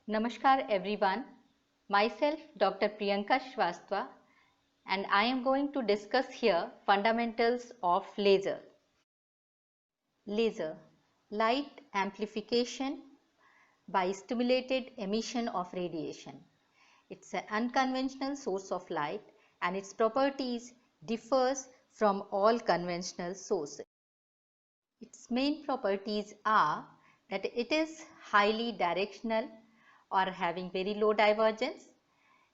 Namaskar everyone, myself Dr. Priyanka Shrivastava and I am going to discuss here fundamentals of laser. Laser, light amplification by stimulated emission of radiation. It's an unconventional source of light and its properties differs from all conventional sources. Its main properties are that it is highly directional or having very low divergence.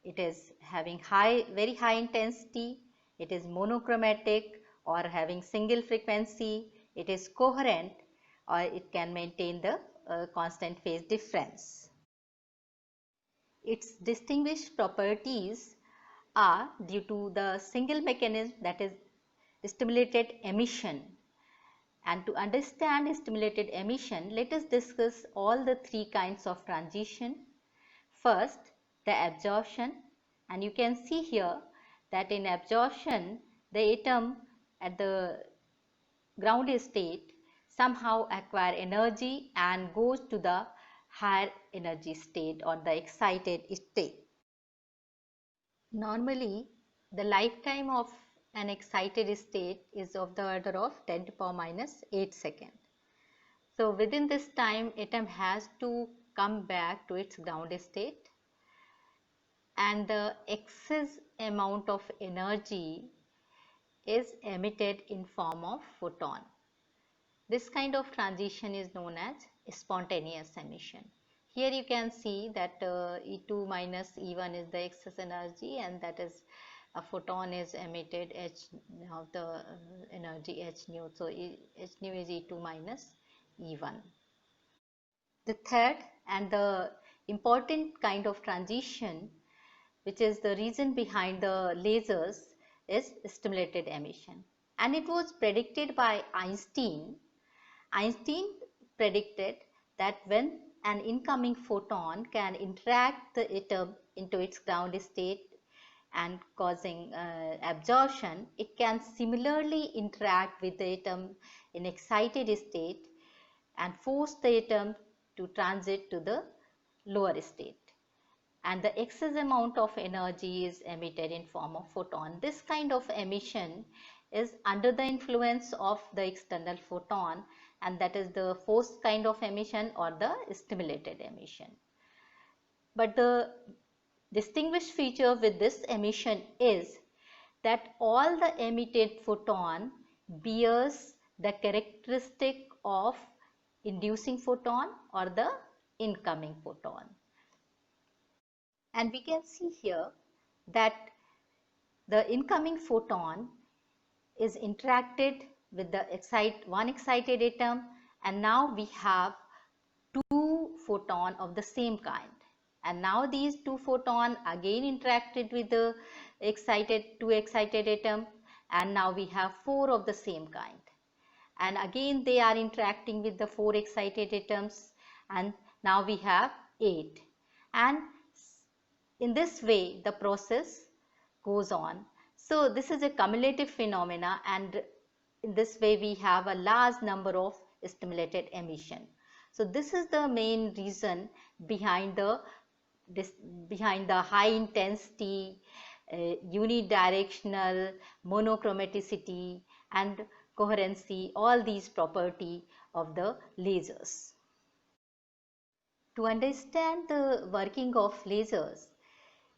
It is having very high intensity. It is monochromatic or having single frequency. It is coherent or it can maintain the constant phase difference. Its distinguished properties are due to the single mechanism, that is stimulated emission. And to understand stimulated emission, let us discuss all the three kinds of transition. First, the absorption, and you can see here that in absorption, the atom at the ground state somehow acquire energy and goes to the higher energy state or the excited state. Normally, the lifetime of an excited state is of the order of 10 to the power minus 8 seconds. So within this time, atom has to come back to its ground state and the excess amount of energy is emitted in form of photon. This kind of transition is known as spontaneous emission. Here you can see that E2 minus E1 is the excess energy and that is a photon is emitted H of the energy H nu. So H nu is E2 minus E1. The third and the important kind of transition, which is the reason behind the lasers, is stimulated emission. And it was predicted by Einstein. Einstein predicted that when an incoming photon can interact the atom into its ground state and causing absorption, it can similarly interact with the atom in excited state and force the atom to transit to the lower state. And the excess amount of energy is emitted in form of photon. This kind of emission is under the influence of the external photon, and that is the forced kind of emission or the stimulated emission. But the distinguished feature with this emission is that all the emitted photon bears the characteristic of inducing photon or the incoming photon. And we can see here that the incoming photon is interacted with the one excited atom, and now we have two photon of the same kind. And now these two photon again interacted with the two excited atom, and now we have four of the same kind. And again they are interacting with the four excited atoms, and now we have 8. And in this way the process goes on. So this is a cumulative phenomena, and in this way we have a large number of stimulated emission. So this is the main reason behind the high intensity, unidirectional, monochromaticity and coherency, all these property of the lasers. To understand the working of lasers,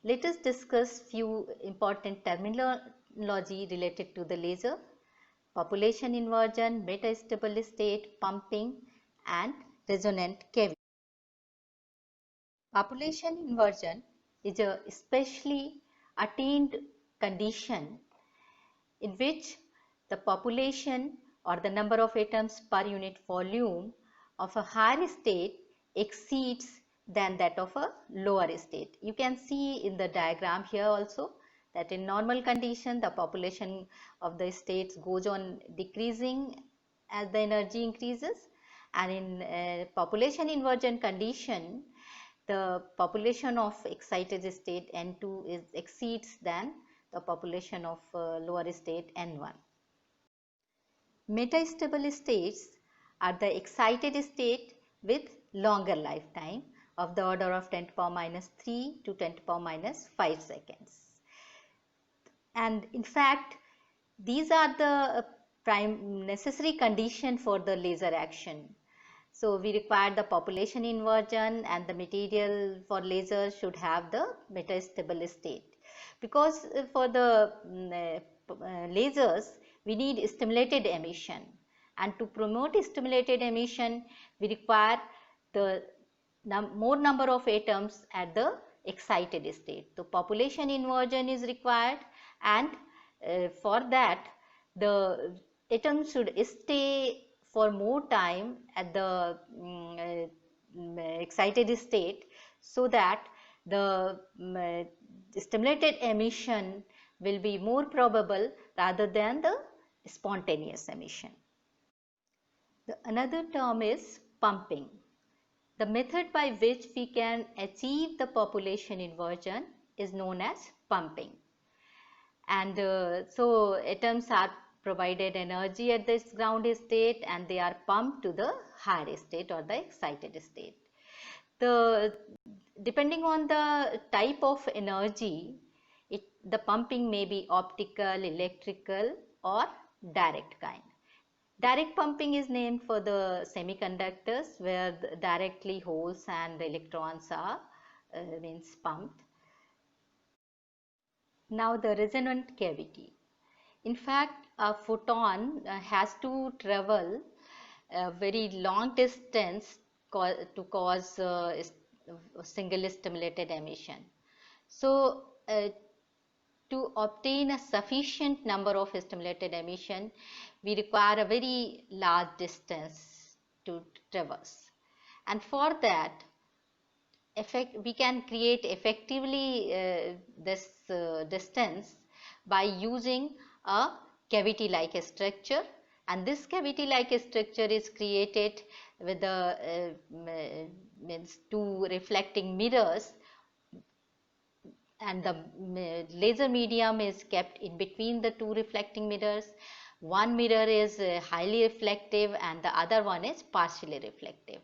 let us discuss few important terminology related to the laser: population inversion, metastable state, pumping and resonant cavity. Population inversion is a specially attained condition in which the population or the number of atoms per unit volume of a higher state exceeds than that of a lower state. You can see in the diagram here also that in normal condition the population of the states goes on decreasing as the energy increases, and in population inversion condition the population of excited state N2 exceeds than the population of lower state N1. Metastable states are the excited state with longer lifetime, of the order of 10 to the power minus 3 to 10 to the power minus 5 seconds. And in fact, these are the prime necessary condition for the laser action. So we require the population inversion, and the material for laser should have the metastable state, because for the lasers we need stimulated emission, and to promote stimulated emission we require the more number of atoms at the excited state. So population inversion is required, and for that the atoms should stay for more time at the excited state, so that the stimulated emission will be more probable rather than the spontaneous emission. The another term is pumping. The method by which we can achieve the population inversion is known as pumping. And so atoms are provided energy at this ground state, and they are pumped to the higher state or the excited state. Depending on the type of energy, the pumping may be optical, electrical or direct kind. Direct pumping is named for the semiconductors, where directly holes and electrons are means pumped. Now the resonant cavity. In fact, a photon has to travel a very long distance to cause a single stimulated emission. So to obtain a sufficient number of stimulated emission, we require a very large distance to traverse, and for that we can create effectively this distance by using a cavity like a structure, and this cavity like a structure is created with the means two reflecting mirrors, and the laser medium is kept in between the two reflecting mirrors. One mirror is highly reflective and the other one is partially reflective.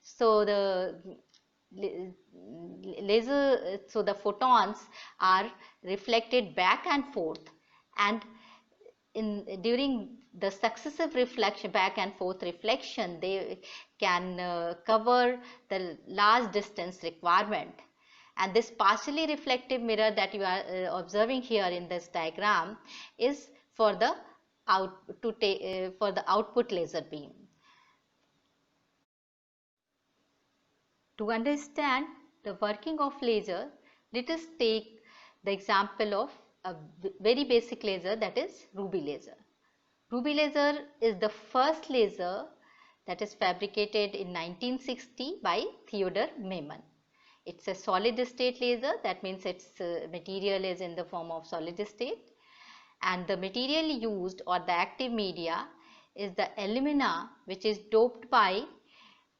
So the the photons are reflected back and forth, and during the successive reflection, back and forth reflection, they can cover the large distance requirement. And this partially reflective mirror that you are observing here in this diagram is for the output laser beam. To understand the working of laser, let us take the example of a very basic laser, that is ruby laser. Ruby laser is the first laser that is fabricated in 1960 by Theodor Maiman. It's a solid state laser, that means its material is in the form of solid state, and the material used or the active media is the alumina, which is doped by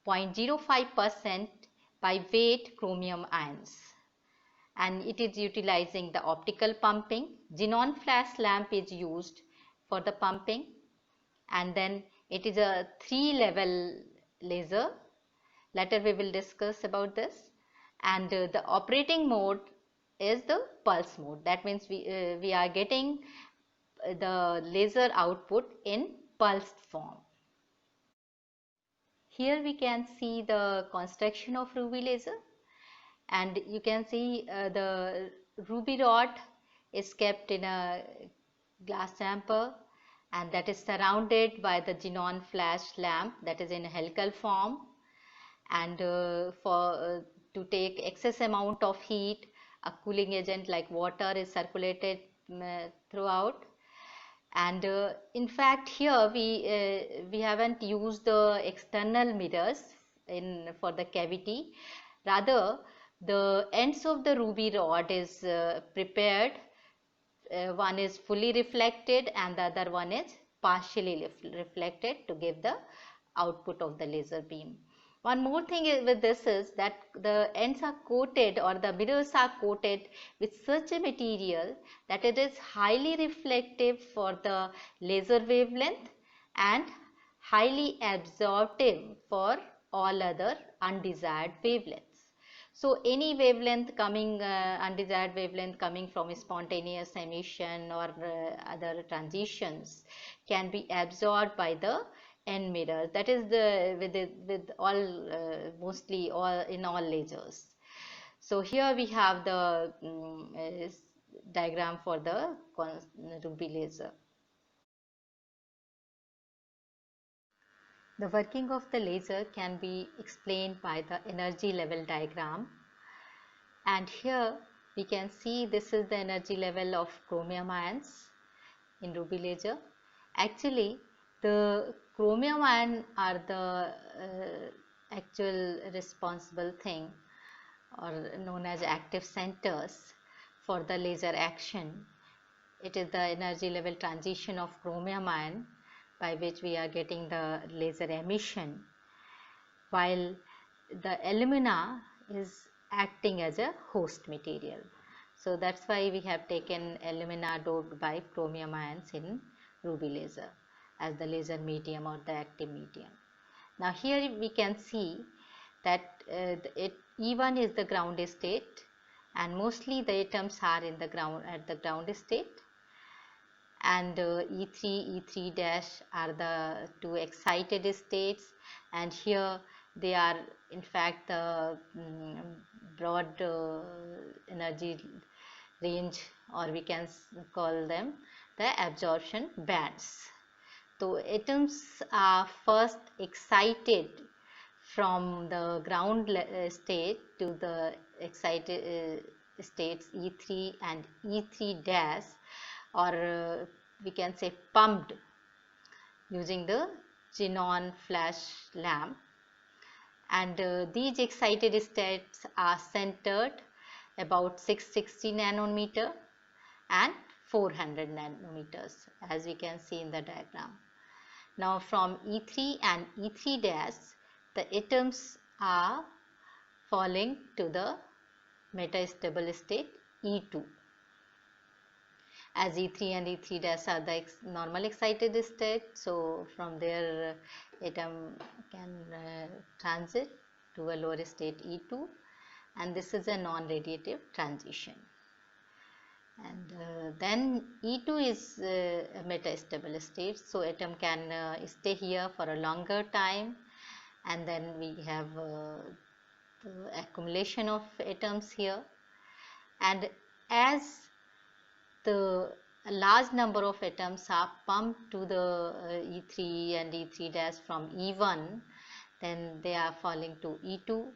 0.05% by weight chromium ions, and it is utilizing the optical pumping. Xenon flash lamp is used for the pumping, and then it is a 3-level laser. Later we will discuss about this. And the operating mode is the pulse mode. That means we are getting the laser output in pulsed form. Here we can see the construction of ruby laser, and you can see the ruby rod is kept in a glass chamber, and that is surrounded by the xenon flash lamp that is in a helical form, and to take excess amount of heat, a cooling agent like water is circulated throughout. And in fact here we haven't used the external mirrors for the cavity. Rather, the ends of the ruby rod is prepared. One is fully reflected and the other one is partially reflected to give the output of the laser beam. One more thing with this is that the ends are coated, or the mirrors are coated with such a material that it is highly reflective for the laser wavelength and highly absorptive for all other undesired wavelengths. So any wavelength coming, undesired wavelength coming from spontaneous emission or other transitions can be absorbed by the end mirror. That is the with all mostly all in all lasers. So here we have the diagram for the Ruby laser. The working of the laser can be explained by the energy level diagram, and here we can see this is the energy level of chromium ions in Ruby laser. Actually, the chromium ion are the actual responsible thing, or known as active centers for the laser action. It is the energy level transition of chromium ion by which we are getting the laser emission, while the alumina is acting as a host material. So that's why we have taken alumina doped by chromium ions in Ruby laser as the laser medium or the active medium. Now here we can see that E1 is the ground state, and mostly the atoms are in the ground at the ground state, and E3, E3 dash are the two excited states, and here they are in fact the broad energy range, or we can call them the absorption bands. So atoms are first excited from the ground state to the excited states E3 and E3 dash, or we can say pumped using the xenon flash lamp, and these excited states are centered about 660 nanometer and 400 nanometers, as we can see in the diagram. Now from E3 and E3 dash, the atoms are falling to the metastable state E2, as E3 and E3 dash are the normal excited state. So from there atom can transit to a lower state E2, and this is a non-radiative transition. And then E2 is a metastable state, so atom can stay here for a longer time, and then we have the accumulation of atoms here, and as the large number of atoms are pumped to the E3 and E3 dash from E1, then they are falling to E2,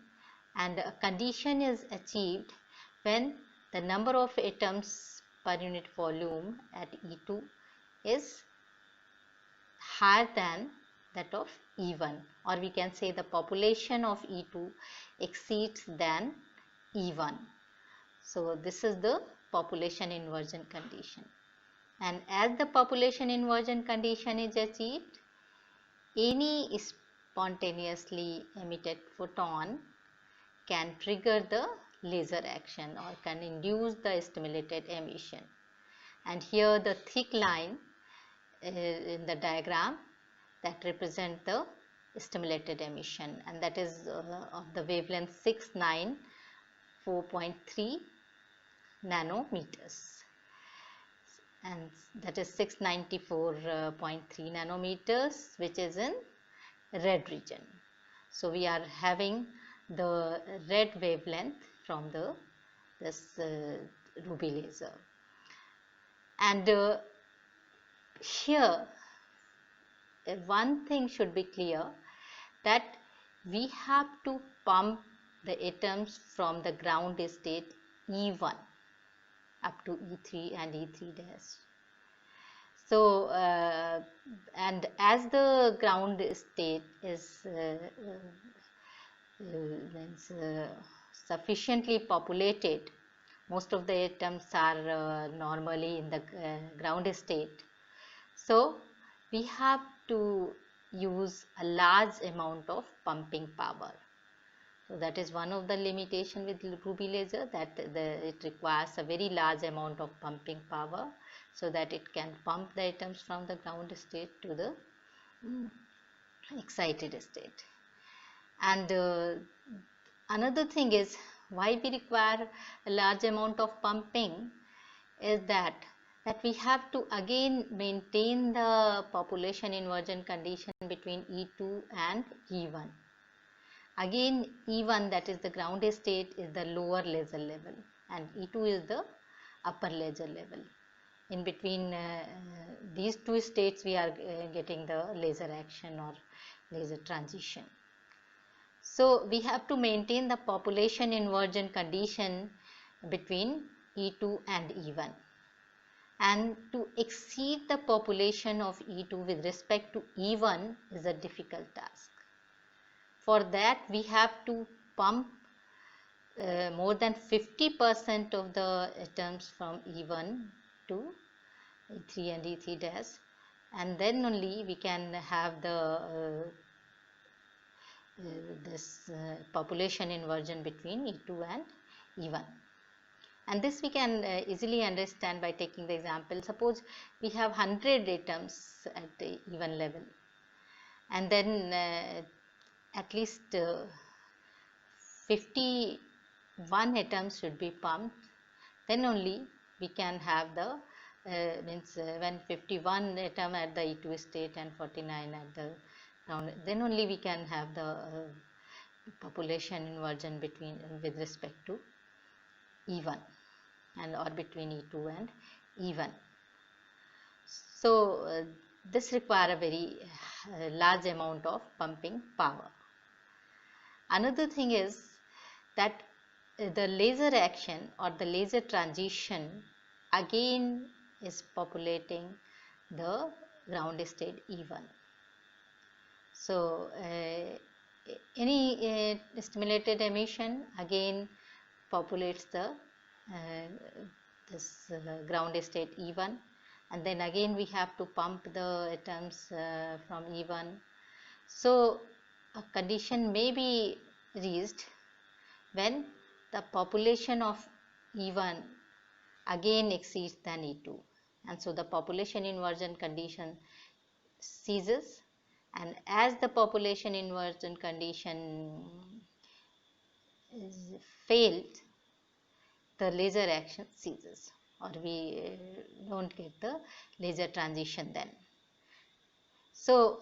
and a condition is achieved when the number of atoms per unit volume at E2 is higher than that of E1, or we can say the population of E2 exceeds than E1. So this is the population inversion condition, and as the population inversion condition is achieved, any spontaneously emitted photon can trigger the laser action or can induce the stimulated emission. And here the thick line in the diagram that represent the stimulated emission, and that is of the wavelength 694.3 nanometers, and that is 694.3 nanometers, which is in red region. So we are having the red wavelength from this Ruby laser, and here one thing should be clear, that we have to pump the atoms from the ground state E1 up to E3 and E3 dash. So and as the ground state is sufficiently populated, most of the atoms are normally in the ground state, so we have to use a large amount of pumping power. So that is one of the limitation with Ruby laser, that it requires a very large amount of pumping power so that it can pump the atoms from the ground state to the excited state. And another thing is, why we require a large amount of pumping is that we have to again maintain the population inversion condition between E2 and E1. Again, E1, that is the ground state, is the lower laser level and E2 is the upper laser level. In between these two states we are getting the laser action or laser transition. So we have to maintain the population inversion condition between E2 and E1, and to exceed the population of E2 with respect to E1 is a difficult task. For that we have to pump more than 50% of the atoms from E1 to E3 and E3 dash, and then only we can have the this population inversion between E2 and E1. And this we can easily understand by taking the example. Suppose we have 100 atoms at the E1 level, and then at least 51 atoms should be pumped, then only we can have the when 51 atom at the E2 state and 49 at the ground, then only we can have the population inversion between with respect to E1 and or between E2 and E1. So this require a very large amount of pumping power. Another thing is that the laser action or the laser transition again is populating the ground state E1. So any stimulated emission again populates the this ground state E1, and then again we have to pump the atoms from E1. So a condition may be reached when the population of E1 again exceeds than E2, and so the population inversion condition ceases, and as the population inversion condition is failed, the laser action ceases, or we don't get the laser transition then. So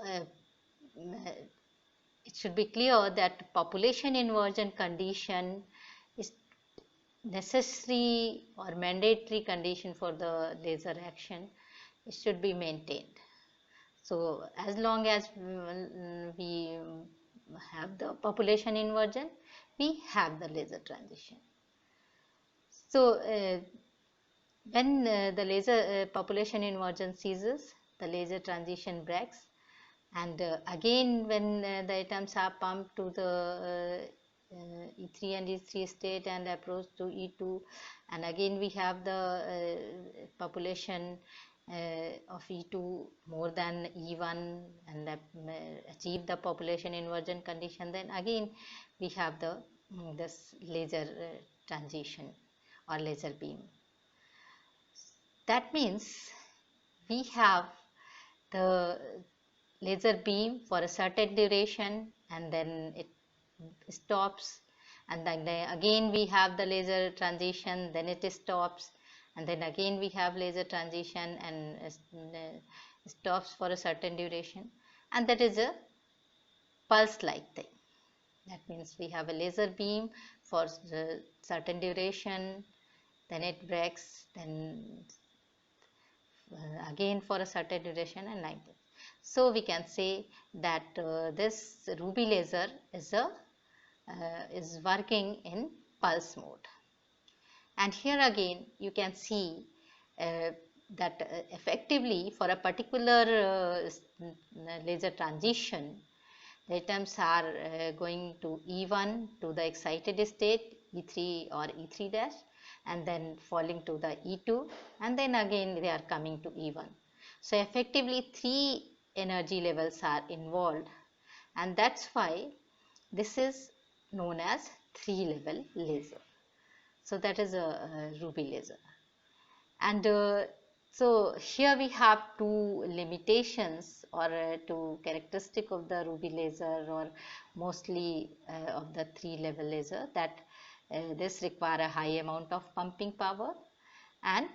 it should be clear that population inversion condition is necessary or mandatory condition for the laser action. It should be maintained. So as long as we have the population inversion, we have the laser transition. So when the laser population inversion ceases, the laser transition breaks, and again when the atoms are pumped to the E3 and E3 state and approach to E2, and again we have the population of E2 more than E1 and achieve the population inversion condition, then again we have the this laser transition or laser beam. That means we have the laser beam for a certain duration and then it stops, and then again we have the laser transition, then it stops, and then again we have laser transition and stops for a certain duration, and that is a pulse like thing. That means we have a laser beam for a certain duration, then it breaks, then again for a certain duration, and like that. So we can say that this ruby laser is working in pulse mode. And here again you can see that effectively for a particular laser transition, the atoms are going to E1 to the excited state, E3 or E3 dash, and then falling to the E2, and then again they are coming to E1. So effectively 3 energy levels are involved, and that's why this is known as 3-level laser. So that is a ruby laser. And so here we have 2 limitations or 2 characteristic of the ruby laser, or mostly of the 3-level laser, that this require a high amount of pumping power, and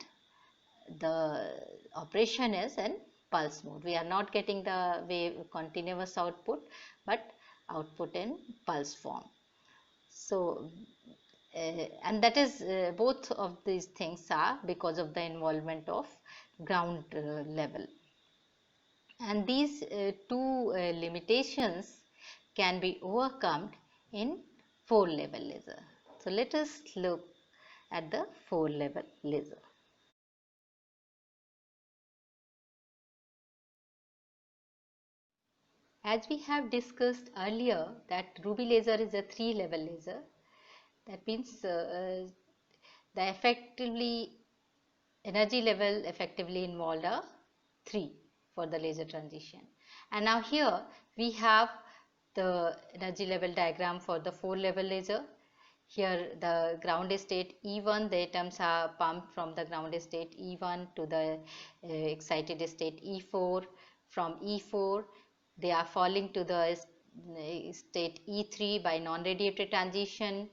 the operation is in pulse mode. We are not getting the wave continuous output, but output in pulse form. So and that is both of these things are because of the involvement of ground level, and these two limitations can be overcome in 4 level laser. So let us look at the 4 level laser. As we have discussed earlier that Ruby laser is a 3 level laser. That means the effectively energy level effectively involved are 3 for the laser transition. And now here we have the energy level diagram for the 4 level laser. Here the ground state E1, the atoms are pumped from the ground state E1 to the excited state E4. From E4 they are falling to the state E3 by non-radiated transition,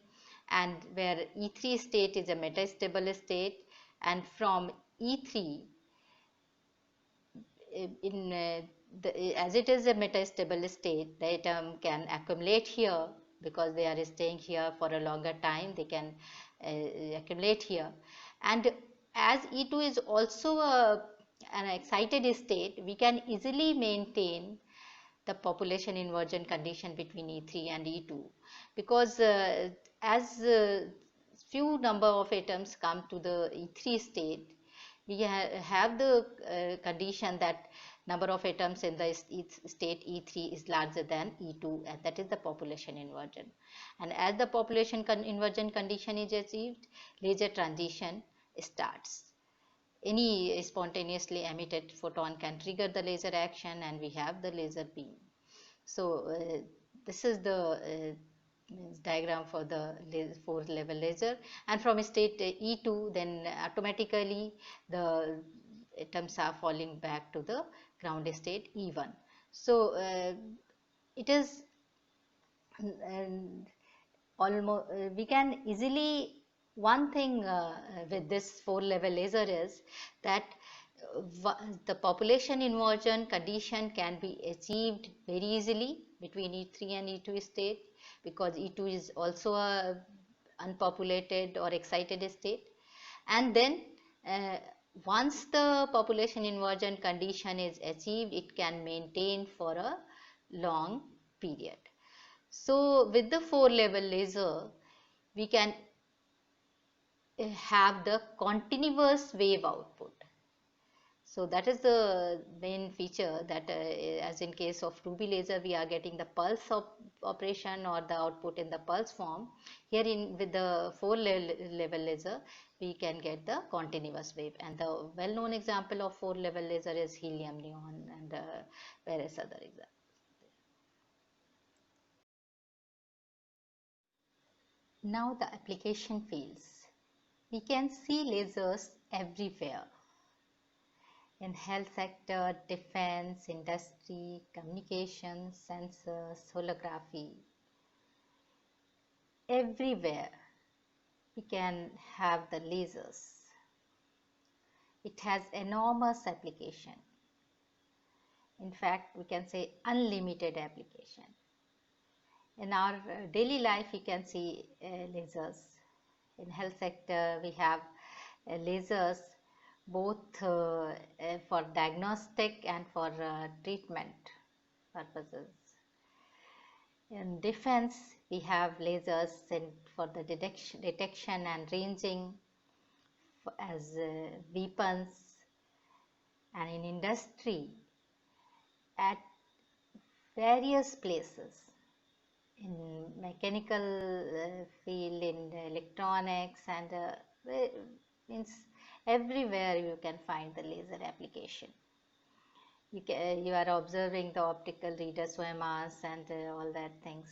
and where E3 state is a metastable state, and from E3 as it is a metastable state, the atom can accumulate here because they are staying here for a longer time, they can accumulate here. And as E2 is also an excited state, we can easily maintain the population inversion condition between E3 and E2, because as few number of atoms come to the E3 state, we have the condition that number of atoms in the state E3 is larger than E2, and that is the population inversion. And as the population inversion condition is achieved, laser transition starts. Any spontaneously emitted photon can trigger the laser action, and we have the laser beam. So this is the diagram for the 4 level laser, and from state E2 then automatically the atoms are falling back to the ground state E1. So it is almost we can easily, one thing with this 4 level laser is that the population inversion condition can be achieved very easily between E3 and E2 state, because E2 is also a unpopulated or excited state. And then once the population inversion condition is achieved, it can maintain for a long period. So with the 4 level laser, we can have the continuous wave output. So that is the main feature, that as in case of Ruby laser we are getting the pulse operation or the output in the pulse form. Here with the 4 level laser we can get the continuous wave, and the well known example of 4 level laser is helium neon and various other examples. Now the application fields. We can see lasers everywhere. In health sector, defense, industry, communications, sensors, holography. Everywhere we can have the lasers. It has enormous application. In fact, we can say unlimited application. In our daily life, we can see lasers. In health sector, we have lasers both for diagnostic and for treatment purposes. In defense, we have lasers for the detection and ranging as weapons, and in industry at various places, in mechanical field, in electronics, and means everywhere you can find the laser application. You are observing the optical readers, OMRs, and all that things,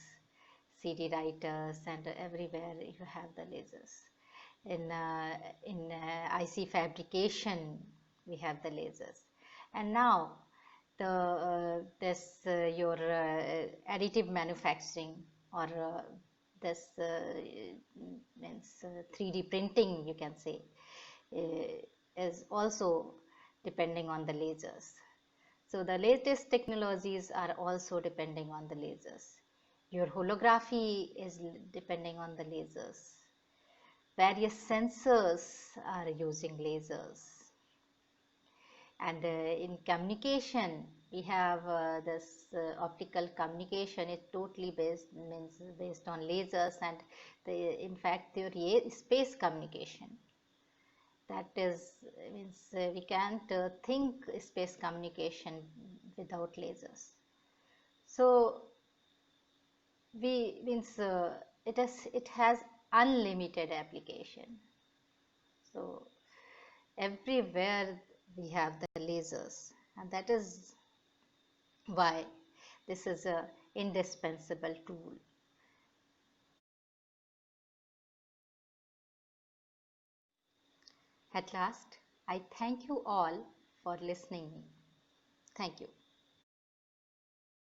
CD writers, and everywhere you have the lasers. In IC fabrication we have the lasers. And now your additive manufacturing, or this 3D printing, you can say, is also depending on the lasers. So the latest technologies are also depending on the lasers. Your holography is depending on the lasers. Various sensors are using lasers. And in communication, we have this optical communication is totally based on lasers, and in fact theory is space communication. That is means we can't think space communication without lasers. So we means it has unlimited application. So everywhere we have the lasers, and that is why this is a indispensable tool. At last, I thank you all for listening me. Thank you.